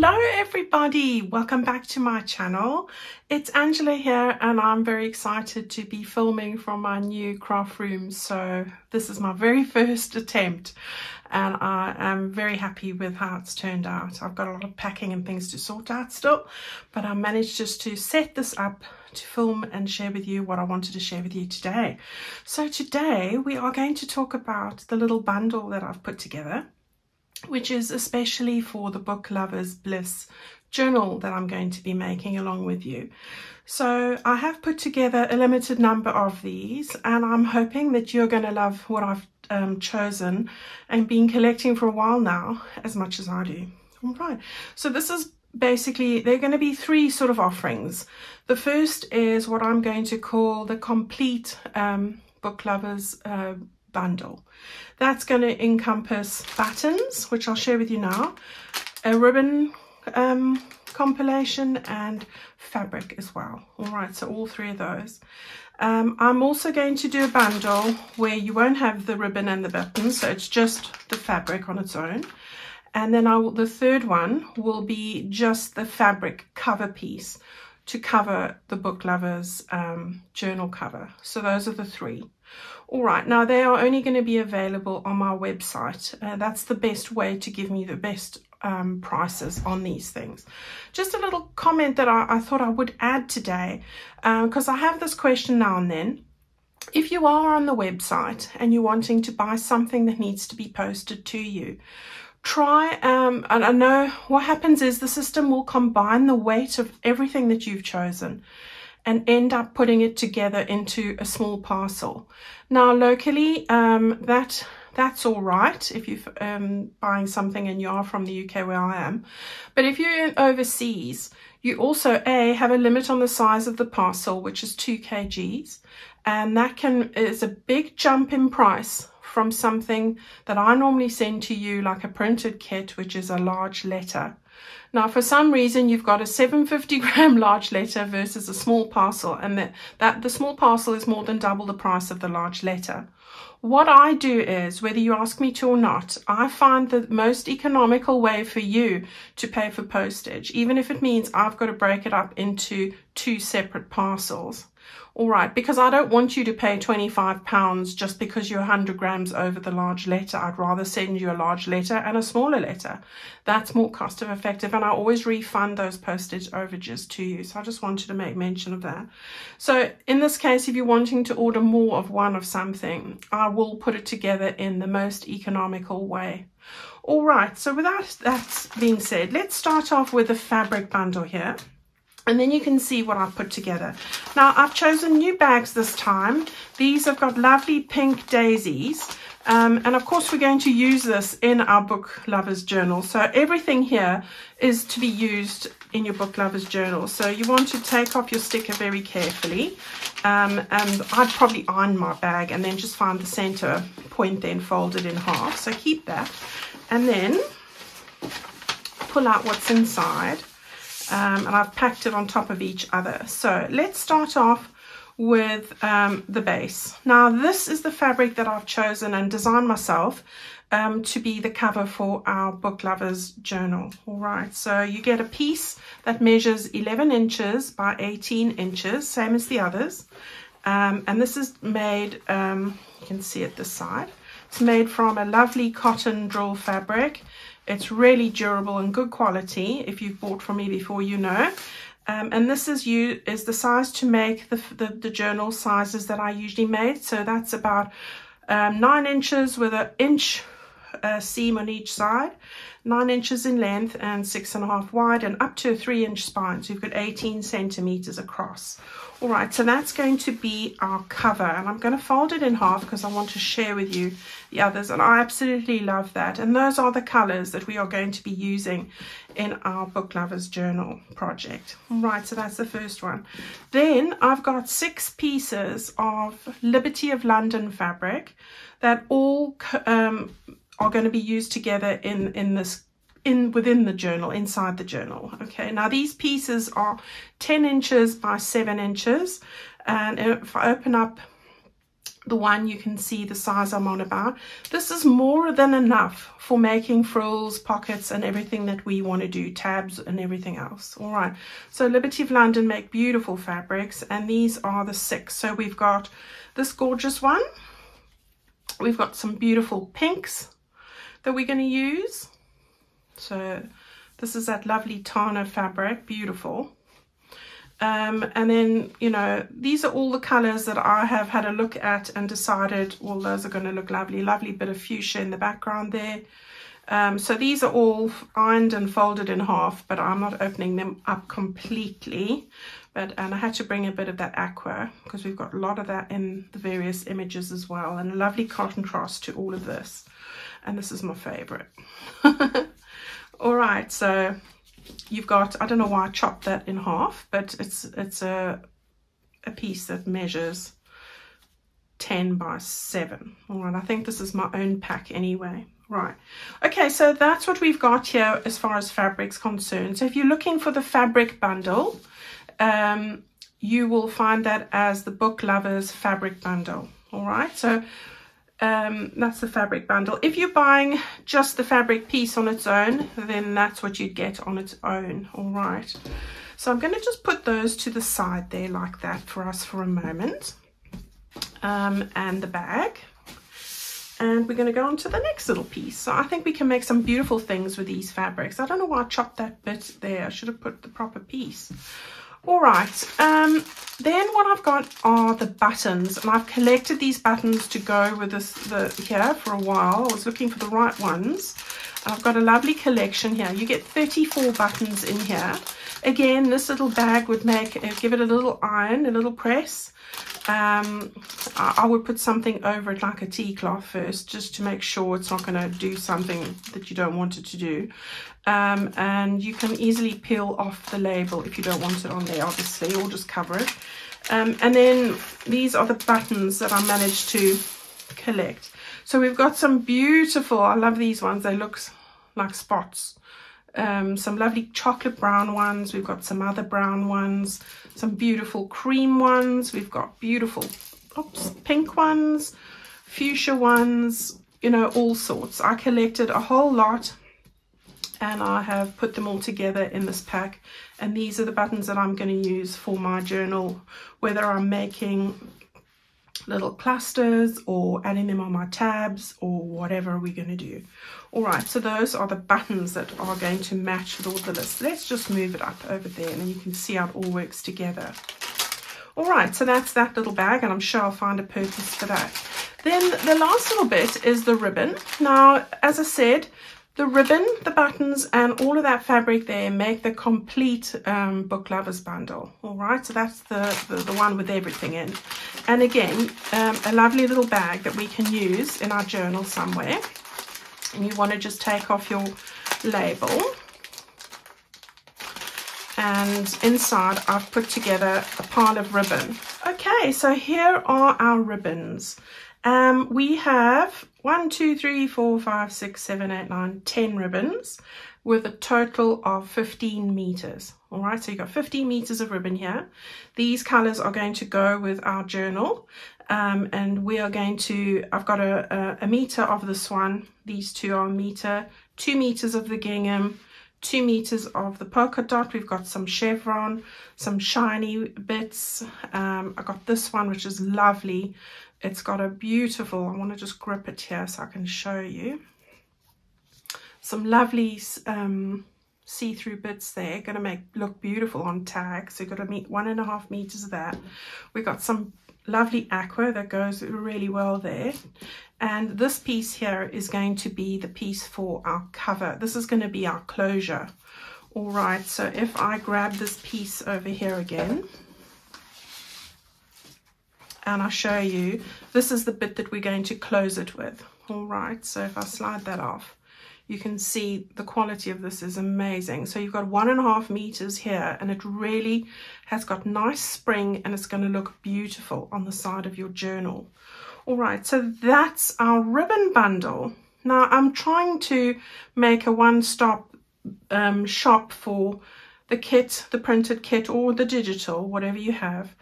Hello everybody, welcome back to my channel. It's Angela here and I'm very excited to be filming from my new craft room. So this is my very first attempt and I am very happy with how it's turned out. I've got a lot of packing and things to sort out still, but I managed just to set this up to film and share with you what I wanted to share with you today. So today we are going to talk about the little bundle that I've put together, which is especially for the book lovers Bliss journal that I'm going to be making along with you. So I have put together a limited number of these and I'm hoping that you're going to love what I've chosen and been collecting for a while now as much as I do. All right, so this is basically, they're going to be three sort of offerings. The first is what I'm going to call the complete book lovers bundle. That's going to encompass buttons, which I'll share with you now, a ribbon compilation and fabric as well. All right, so all three of those. I'm also going to do a bundle where you won't have the ribbon and the buttons, so it's just the fabric on its own. And then the third one will be just the fabric cover piece to cover the book lovers journal cover. So those are the three. All right, now they are only going to be available on my website. That's the best way to give me the best prices on these things. Just a little comment that I thought I would add today, because I have this question now and then. If you are on the website and you're wanting to buy something that needs to be posted to you, try, and I know what happens is the system will combine the weight of everything that you've chosen and end up putting it together into a small parcel. Now locally, that's all right if you're buying something and you are from the UK where I am. But if you're overseas, you also have a limit on the size of the parcel, which is 2 kgs, and that is a big jump in price from something that I normally send to you, like a printed kit, which is a large letter. Now, for some reason, you've got a 750 gram large letter versus a small parcel, and the small parcel is more than double the price of the large letter. What I do is, whether you ask me to or not, I find the most economical way for you to pay for postage, even if it means I've got to break it up into 2 separate parcels. All right, because I don't want you to pay £25 just because you're 100 grams over the large letter. I'd rather send you a large letter and a smaller letter. That's more cost effective, and I always refund those postage overages to you. So I just wanted to make mention of that. So in this case, if you're wanting to order more of one of something, I will put it together in the most economical way. All right, so with that being said, let's start off with the fabric bundle here. And then you can see what I've put together. Now, I've chosen new bags this time. These have got lovely pink daisies. And of course, we're going to use this in our book lovers journal. So everything here is to be used in your book lovers journal. So you want to take off your sticker very carefully. And I'd probably iron my bag and then just find the center point, then fold it in half. So keep that. And then pull out what's inside. And I've packed it on top of each other. So let's start off with the base. Now this is the fabric that I've chosen and designed myself to be the cover for our book lovers journal. All right, so you get a piece that measures 11 inches by 18 inches, same as the others. And this is made, you can see it this side. It's made from a lovely cotton drill fabric. It's really durable and good quality. If you've bought from me before, you know. And this is the size to make the journal sizes that I usually made. So that's about 9 inches with an inch seam on each side, 9 inches in length and 6.5 wide, and up to a 3-inch spine. So you've got 18 centimeters across. All right, so that's going to be our cover, and I'm going to fold it in half because I want to share with you the others, and I absolutely love that. And those are the colors that we are going to be using in our book lovers journal project. All right, so that's the first one. Then I've got 6 pieces of Liberty of London fabric that all are going to be used together within the journal, inside the journal. Okay, now these pieces are 10 inches by 7 inches, and if I open up the one you can see the size I'm on about. This is more than enough for making frills, pockets, and everything that we want to do, tabs and everything else. All right, so Liberty of London make beautiful fabrics, and these are the 6. So we've got this gorgeous one. We've got some beautiful pinks that we're going to use. So this is that lovely Tana fabric, beautiful. And then, you know, these are all the colors that I have had a look at and decided, well, those are going to look lovely. Lovely bit of fuchsia in the background there. So these are all ironed and folded in half, but I'm not opening them up completely. And I had to bring a bit of that aqua because we've got a lot of that in the various images as well, and a lovely contrast to all of this. And this is my favorite. All right, so you've got, I don't know why I chopped that in half, but it's a piece that measures 10 by 7. All right, I think this is my own pack anyway. Right, okay, so that's what we've got here as far as fabric's concerned. So if you're looking for the fabric bundle, you will find that as the Book Lovers fabric bundle. All right, so that's the fabric bundle. If you're buying just the fabric piece on its own, then that's what you'd get on its own. All right, so I'm going to just put those to the side there like that for us for a moment, and the bag, and we're going to go on to the next little piece. So I think we can make some beautiful things with these fabrics. I don't know why I chopped that bit there. I should have put the proper piece. All right, then what I've got are the buttons, and I've collected these buttons to go with this here for a while. I was looking for the right ones. I've got a lovely collection here. You get 34 buttons in here. Again, this little bag would give it a little iron, a little press. I would put something over it like a tea cloth first, just to make sure it's not going to do something that you don't want it to do. And you can easily peel off the label if you don't want it on there, obviously, or just cover it. And then these are the buttons that I managed to collect. So we've got some beautiful, I love these ones, they look like spots. Some lovely chocolate brown ones. We've got some other brown ones, some beautiful cream ones. We've got beautiful pink ones, fuchsia ones, you know, all sorts. I collected a whole lot, and I have put them all together in this pack. And these are the buttons that I'm going to use for my journal, whether I'm making little clusters or adding them on my tabs or whatever we're going to do. All right, so those are the buttons that are going to match with all the lists. Let's just move it up over there, and then you can see how it all works together. All right, so that's that little bag, and I'm sure I'll find a purpose for that. Then the last little bit is the ribbon. Now, as I said, the ribbon, the buttons, and all of that fabric there make the complete Book Lovers bundle. All right, so that's the one with everything in. And again, a lovely little bag that we can use in our journal somewhere. And you want to just take off your label. And inside, I've put together a pile of ribbon. Okay, so here are our ribbons. We have 1, 2, 3, 4, 5, 6, 7, 8, 9, 10 ribbons with a total of 15 meters. All right, so you've got 15 meters of ribbon here. These colors are going to go with our journal. And we are going to, I've got a meter of this one. These two are a meter, 2 meters of the gingham, 2 meters of the polka dot. We've got some chevron, some shiny bits. I got this one, which is lovely. It's got a beautiful, I want to just grip it here so I can show you. Some lovely see-through bits there, going to look beautiful on tags. So you've got to meet 1.5 meters of that. We've got some lovely aqua that goes really well there. And this piece here is going to be the piece for our cover. This is going to be our closure. All right, so if I grab this piece over here again, and I'll show you, this is the bit that we're going to close it with. All right, so if I slide that off, you can see the quality of this is amazing. So you've got 1.5 meters here, and it really has got nice spring, and it's going to look beautiful on the side of your journal. All right, so that's our ribbon bundle. Now I'm trying to make a one-stop shop for the kit, the printed kit, or the digital, whatever you have.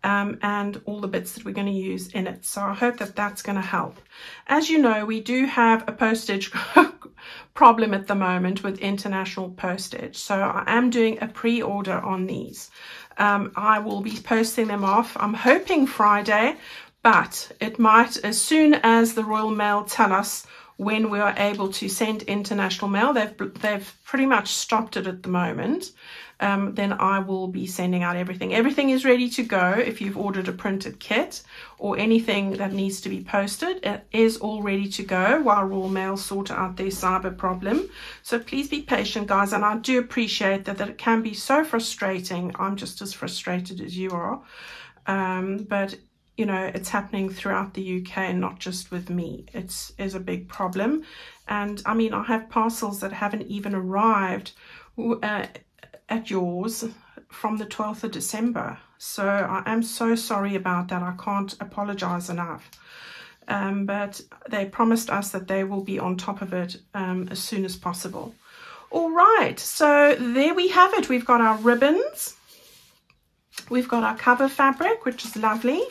and all the bits that we're going to use in it. So I hope that that's going to help. As you know, we do have a postage problem at the moment with international postage. So I am doing a pre-order on these. I will be posting them off, I'm hoping Friday, but it might, as soon as the Royal Mail tell us when we are able to send international mail, they've pretty much stopped it at the moment, then I will be sending out everything. Everything is ready to go. If you've ordered a printed kit or anything that needs to be posted, it is all ready to go while Royal Mail sort out their cyber problem. So please be patient, guys, and I do appreciate that it can be so frustrating. I'm just as frustrated as you are, but you know, it's happening throughout the UK and not just with me. It is a big problem. And I mean, I have parcels that haven't even arrived at yours from the 12th of December. So I am so sorry about that. I can't apologize enough. But they promised us that they will be on top of it as soon as possible. All right, so there we have it. We've got our ribbons. We've got our cover fabric, which is lovely.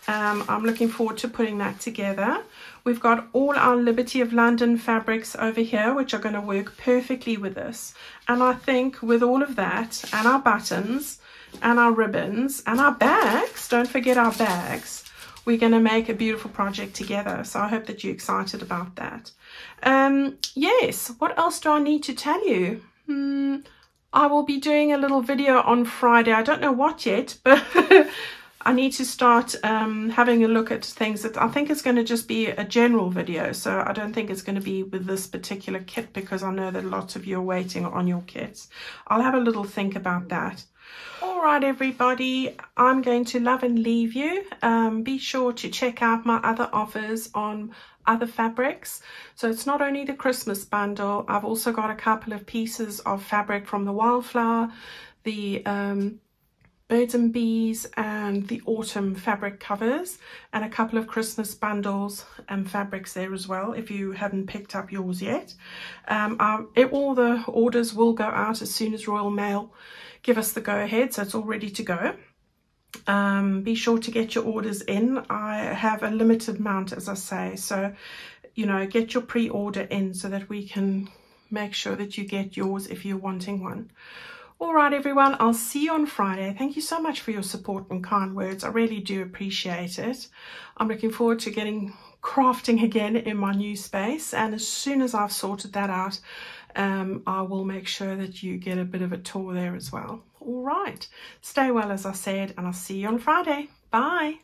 I'm looking forward to putting that together. We've got all our Liberty of London fabrics over here, which are going to work perfectly with this. And I think with all of that, and our buttons, and our ribbons, and our bags, don't forget our bags, we're going to make a beautiful project together. So I hope that you're excited about that. Yes, what else do I need to tell you? I will be doing a little video on Friday. I don't know what yet, but I need to start having a look at things that I think it's going to just be a general video. So I don't think it's going to be with this particular kit, because I know that lots of you are waiting on your kits. I'll have a little think about that. All right, everybody, I'm going to love and leave you. Be sure to check out my other offers on other fabrics. So it's not only the Christmas bundle. I've also got a couple of pieces of fabric from the Wildflower, the Birds and Bees, and the autumn fabric covers, and a couple of Christmas bundles and fabrics there as well, if you haven't picked up yours yet. All the orders will go out as soon as Royal Mail give us the go-ahead, so it's all ready to go. Be sure to get your orders in. I have a limited amount, as I say, so you know, get your pre-order in so that we can make sure that you get yours if you're wanting one. All right, everyone, I'll see you on Friday. Thank you so much for your support and kind words. I really do appreciate it. I'm looking forward to getting crafting again in my new space, and as soon as I've sorted that out, I will make sure that you get a bit of a tour there as well. All right, stay well, as I said, and I'll see you on Friday. Bye.